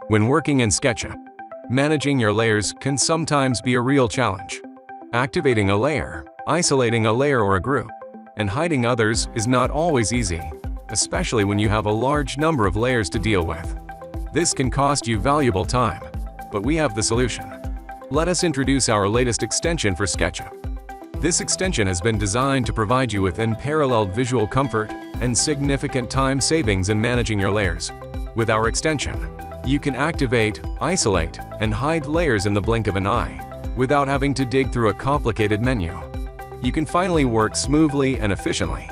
When working in SketchUp, managing your layers can sometimes be a real challenge. Activating a layer, isolating a layer or a group, and hiding others is not always easy, especially when you have a large number of layers to deal with. This can cost you valuable time, but we have the solution. Let us introduce our latest extension for SketchUp. This extension has been designed to provide you with unparalleled visual comfort and significant time savings in managing your layers. With our extension, you can activate, isolate, and hide layers in the blink of an eye, without having to dig through a complicated menu. You can finally work smoothly and efficiently.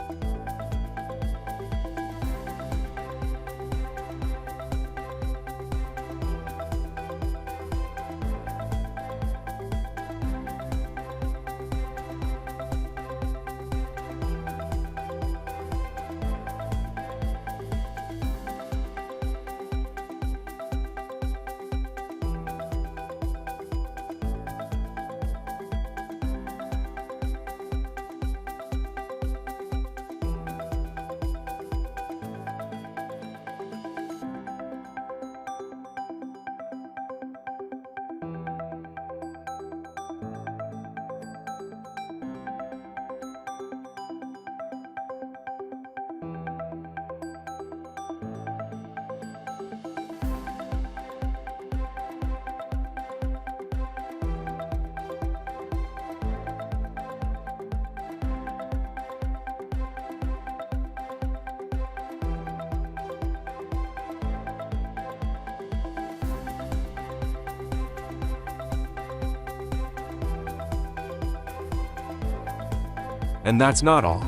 And that's not all.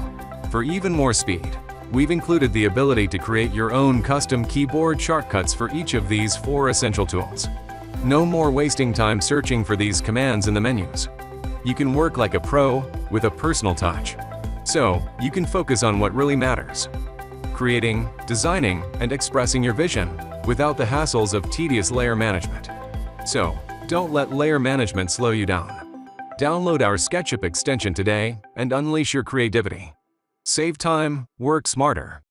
For even more speed, we've included the ability to create your own custom keyboard shortcuts for each of these 4 essential tools. No more wasting time searching for these commands in the menus. You can work like a pro with a personal touch. So, you can focus on what really matters: creating, designing, and expressing your vision without the hassles of tedious layer management. So, don't let layer management slow you down. Download our SketchUp extension today and unleash your creativity. Save time, work smarter.